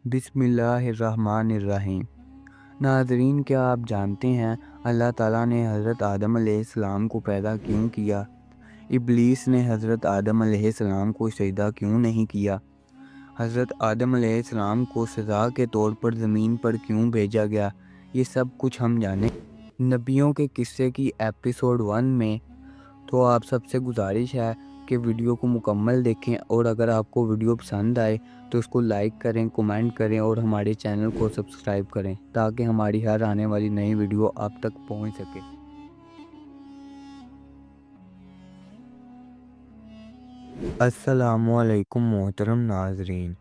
बिस्मिल्लाहिर्रहमानिर्रहीम। नाज़रीन, क्या आप जानते हैं अल्लाह ताला ने हज़रत आदम अलैहिस्सलाम को पैदा क्यों किया? इब्लीस ने हज़रत आदम अलैहिस्सलाम को सजदा क्यों नहीं किया? हज़रत आदम अलैहिस्सलाम को सज़ा के तौर पर ज़मीन पर क्यों भेजा गया? ये सब कुछ हम जानें। नबियों के किस्से की एपिसोड 1 में तो आप सबसे गुजारिश है कि वीडियो को मुकम्मल देखें, और अगर आपको वीडियो पसंद आए तो उसको लाइक करें, कमेंट करें और हमारे चैनल को सब्सक्राइब करें ताकि हमारी हर आने वाली नई वीडियो आप तक पहुंच सके। अस्सलामुअलैकुम मोहतरम नाजरीन।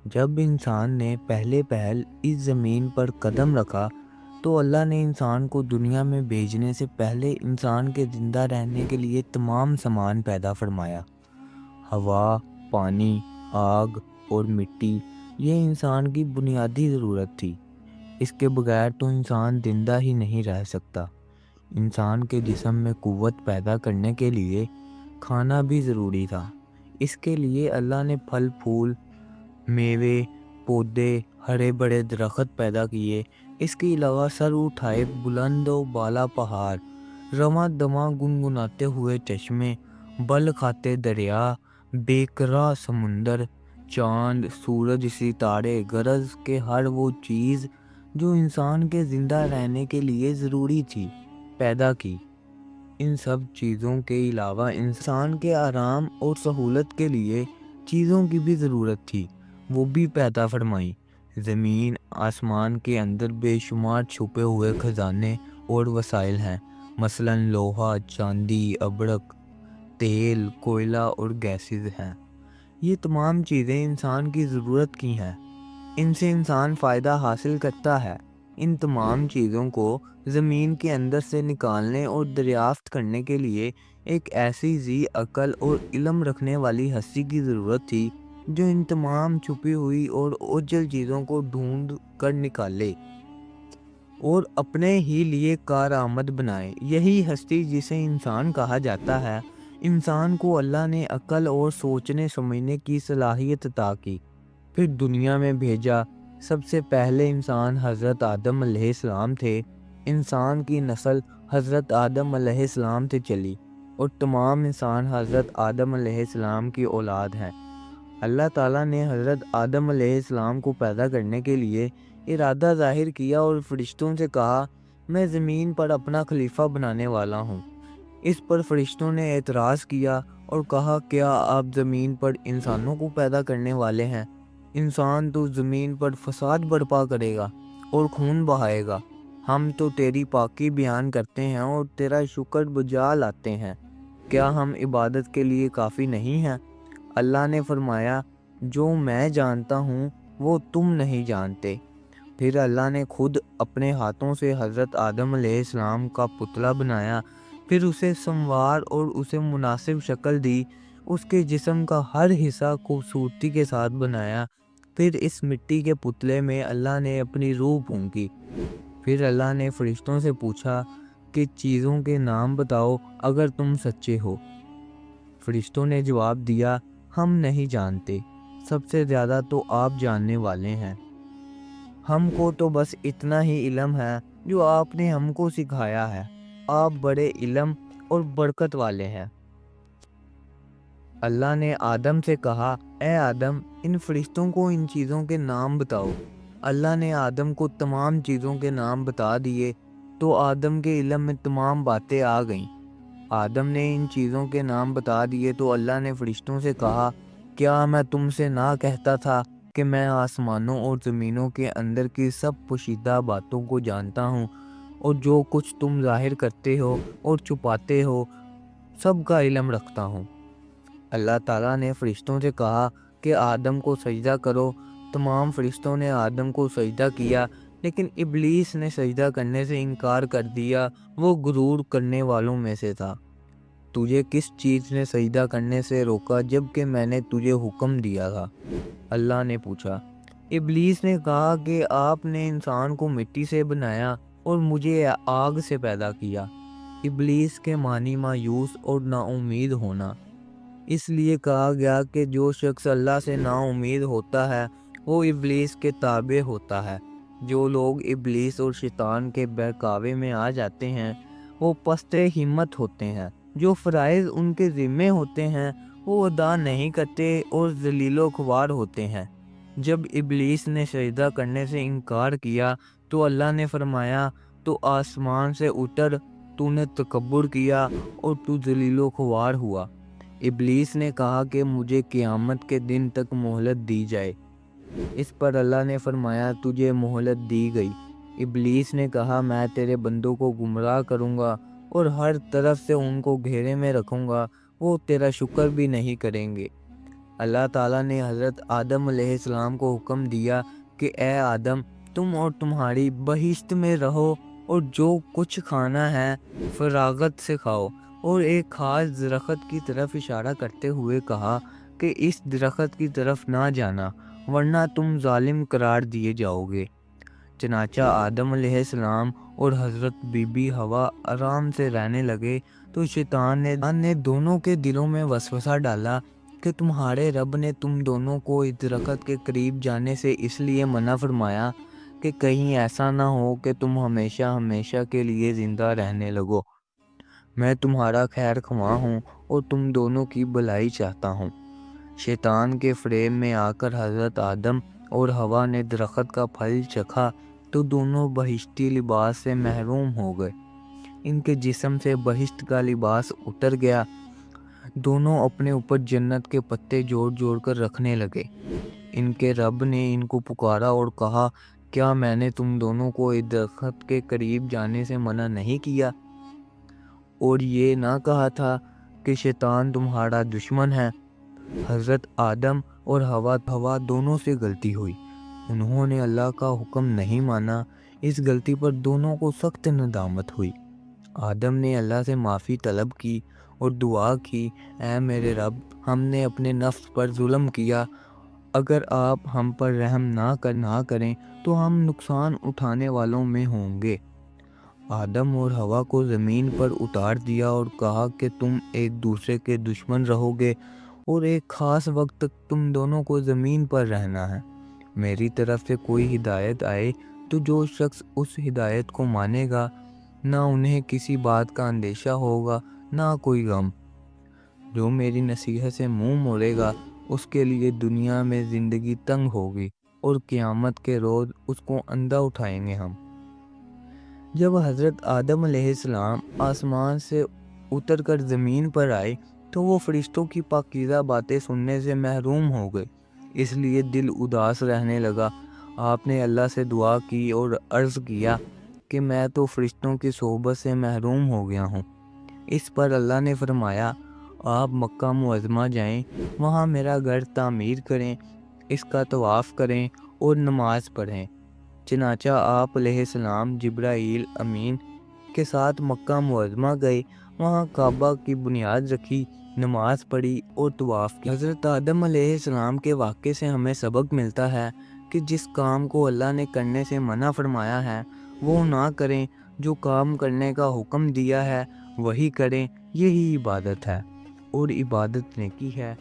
जब इंसान ने पहले पहल इस ज़मीन पर कदम रखा तो अल्लाह ने इंसान को दुनिया में भेजने से पहले इंसान के ज़िंदा रहने के लिए तमाम सामान पैदा फरमाया। हवा, पानी, आग और मिट्टी, ये इंसान की बुनियादी ज़रूरत थी। इसके बगैर तो इंसान जिंदा ही नहीं रह सकता। इंसान के जिस्म में कुव्वत पैदा करने के लिए खाना भी ज़रूरी था। इसके लिए अल्लाह ने फल फूल, मेवे, पौधे, हरे बड़े दरख्त पैदा किए। इसके अलावा सर उठाए बुलंद व बाला पहाड़, रवां दवां गुनगुनाते हुए चश्मे, बल खाते दरिया, बेकरार समुंदर, चांद, सूरज, सितारे, गरज के हर वो चीज़ जो इंसान के ज़िंदा रहने के लिए ज़रूरी थी, पैदा की। इन सब चीज़ों के अलावा इंसान के आराम और सहूलत के लिए चीज़ों की भी ज़रूरत थी, वो भी पैदा फरमाई। ज़मीन आसमान के अंदर बेशुमार छुपे हुए ख़जाने और वसाइल हैं, मसलन लोहा, चांदी, अबरक, तेल, कोयला और गैसेस हैं। ये तमाम चीज़ें इंसान की ज़रूरत की हैं, इनसे इंसान फ़ायदा हासिल करता है। इन तमाम चीज़ों को ज़मीन के अंदर से निकालने और दरियाफ्त करने के लिए एक ऐसी ज़ी अकल और इल्म रखने वाली हस्ती की ज़रूरत थी जो इन तमाम छुपी हुई और ओझल चीज़ों को ढूंढ कर निकाले और अपने ही लिए कारआमद बनाए। यही हस्ती जिसे इंसान कहा जाता है। इंसान को अल्लाह ने अकल और सोचने समझने की सलाहियत अता की, फिर दुनिया में भेजा। सबसे पहले इंसान हज़रत आदम अलैहिस्सलाम थे। इंसान की नस्ल हज़रत आदम अलैहिस्सलाम से चली और तमाम इंसान हज़रत आदम अलैहिस्सलाम की औलाद हैं। अल्लाह ताला ने हज़रत आदम अलैहिस्सलाम को पैदा करने के लिए इरादा ज़ाहिर किया और फरिश्तों से कहा, मैं ज़मीन पर अपना खलीफा बनाने वाला हूँ। इस पर फरिश्तों ने एतराज़ किया और कहा, क्या आप ज़मीन पर इंसानों को पैदा करने वाले हैं? इंसान तो ज़मीन पर फसाद बर्पा करेगा और खून बहाएगा। हम तो तेरी पाकी बयान करते हैं और तेरा शुक्र बजा लाते हैं। क्या हम इबादत के लिए काफ़ी नहीं हैं? अल्लाह ने फरमाया, जो मैं जानता हूँ वो तुम नहीं जानते। फिर अल्लाह ने खुद अपने हाथों से हज़रत आदम अलैहिस्सलाम का पुतला बनाया, फिर उसे संवार और उसे मुनासिब शक्ल दी। उसके जिस्म का हर हिस्सा खूबसूरती के साथ बनाया। फिर इस मिट्टी के पुतले में अल्लाह ने अपनी रूह फूंकी। फिर अल्लाह ने फरिश्तों से पूछा कि चीज़ों के नाम बताओ अगर तुम सच्चे हो। फरिश्तों ने जवाब दिया, हम नहीं जानते, सबसे ज़्यादा तो आप जानने वाले हैं। हमको तो बस इतना ही इल्म है जो आपने हमको सिखाया है। आप बड़े इल्म और बरकत वाले हैं। अल्लाह ने आदम से कहा, ए आदम, इन फरिश्तों को इन चीज़ों के नाम बताओ। अल्लाह ने आदम को तमाम चीज़ों के नाम बता दिए तो आदम के इल्म में तमाम बातें आ गईं। आदम ने इन चीज़ों के नाम बता दिए तो अल्लाह ने फरिश्तों से कहा, क्या मैं तुमसे ना कहता था कि मैं आसमानों और ज़मीनों के अंदर की सब पोशीदा बातों को जानता हूँ, और जो कुछ तुम ज़ाहिर करते हो और छुपाते हो सब का इल्म रखता हूँ। अल्लाह ताला ने फरिश्तों से कहा कि आदम को सजदा करो। तमाम फरिश्तों ने आदम को सजदा किया, लेकिन इब्लीस ने सजदा करने से इनकार कर दिया। वो गुरूर करने वालों में से था। तुझे किस चीज़ ने सजदा करने से रोका जबकि मैंने तुझे हुक्म दिया था? अल्लाह ने पूछा। इब्लीस ने कहा कि आपने इंसान को मिट्टी से बनाया और मुझे आग से पैदा किया। इब्लीस के मानी मायूस और नाउम्मीद होना। इसलिए कहा गया कि जो शख्स अल्लाह से नाउम्मीद होता है وہ ابلیس کے تابع ہوتا ہے۔ جو لوگ ابلیس اور شیطان کے بہکاوے میں آ جاتے ہیں وہ پست ہمت ہوتے ہیں۔ جو فرائض ان کے ذمے ہوتے ہیں وہ ادا نہیں کرتے اور ذلیل و خوار ہوتے ہیں۔ جب ابلیس نے سجدہ کرنے سے انکار کیا تو اللہ نے فرمایا تو آسمان سے اتر، تو نے تکبر کیا اور تو ذلیل و خوار ہوا۔ ابلیس نے کہا کہ مجھے قیامت کے دن تک مہلت دی جائے۔ اس پر اللہ نے فرمایا تجھے مہلت دی گئی۔ ابلیس نے کہا میں تیرے بندوں کو گمراہ کروں گا اور ہر طرف سے ان کو گھیرے میں رکھوں گا، وہ تیرا شکر بھی نہیں کریں گے۔ اللہ تعالیٰ نے حضرت آدم علیہ السلام کو حکم دیا کہ اے آدم، تم اور تمہاری بہشت میں رہو اور جو کچھ کھانا ہے فراغت سے کھاؤ، اور ایک خاص درخت کی طرف اشارہ کرتے ہوئے کہا کہ اس درخت کی طرف نہ جانا ورنہ تم ظالم قرار دیے جاؤ گے۔ چنانچہ آدم علیہ السلام اور حضرت بی بی ہوا آرام سے رہنے لگے تو شیطان نے دونوں کے دلوں میں وسوسہ ڈالا کہ تمہارے رب نے تم دونوں کو اس درخت کے قریب جانے سے اس لیے منع فرمایا کہ کہیں ایسا نہ ہو کہ تم ہمیشہ ہمیشہ کے لیے زندہ رہنے لگو۔ میں تمہارا خیر خواہ ہوں اور تم دونوں کی بھلائی چاہتا ہوں۔ شیطان کے فریب میں آ کر حضرت آدم اور ہوا نے درخت کا پھل چکھا تو دونوں بہشتی لباس سے محروم ہو گئے۔ ان کے جسم سے بہشت کا لباس اتر گیا۔ دونوں اپنے اوپر جنت کے پتے جوڑ جوڑ کر رکھنے لگے۔ ان کے رب نے ان کو پکارا اور کہا کیا میں نے تم دونوں کو اس درخت کے قریب جانے سے منع نہیں کیا اور یہ نہ کہا تھا کہ شیطان تمہارا دشمن ہے؟ حضرت آدم اور ہوا دونوں سے غلطی ہوئی۔ انہوں نے اللہ کا حکم نہیں مانا۔ اس غلطی پر دونوں کو سخت ندامت ہوئی۔ آدم نے اللہ سے معافی طلب کی اور دعا کی اے میرے رب، ہم نے اپنے نفس پر ظلم کیا، اگر آپ ہم پر رحم نہ کریں تو ہم نقصان اٹھانے والوں میں ہوں گے۔ آدم اور ہوا کو زمین پر اتار دیا اور کہا کہ تم ایک دوسرے کے دشمن رہو گے اور ایک خاص وقت تک تم دونوں کو زمین پر رہنا ہے۔ میری طرف سے کوئی ہدایت آئے تو جو شخص اس ہدایت کو مانے گا نہ انہیں کسی بات کا اندیشہ ہوگا نہ کوئی غم۔ جو میری نصیحت سے منہ موڑے گا اس کے لیے دنیا میں زندگی تنگ ہوگی اور قیامت کے روز اس کو اندھا اٹھائیں گے ہم۔ جب حضرت آدم علیہ السلام آسمان سے اتر کر زمین پر آئے تو وہ فرشتوں کی پاکیزہ باتیں سننے سے محروم ہو گئے، اس لیے دل اداس رہنے لگا۔ آپ نے اللہ سے دعا کی اور عرض کیا کہ میں تو فرشتوں کی صحبت سے محروم ہو گیا ہوں۔ اس پر اللہ نے فرمایا آپ مکہ معظمہ جائیں، وہاں میرا گھر تعمیر کریں، اس کا طواف کریں اور نماز پڑھیں۔ چنانچہ آپ علیہ السلام جبرائیل امین کے ساتھ مکہ معظمہ گئے، وہاں کعبہ کی بنیاد رکھی، نماز پڑھی اور طواف کیا۔ حضرت آدم علیہ السلام کے واقعے سے ہمیں سبق ملتا ہے کہ جس کام کو اللہ نے کرنے سے منع فرمایا ہے وہ نہ کریں، جو کام کرنے کا حکم دیا ہے وہی کریں، یہی عبادت ہے اور عبادت نیکی ہے۔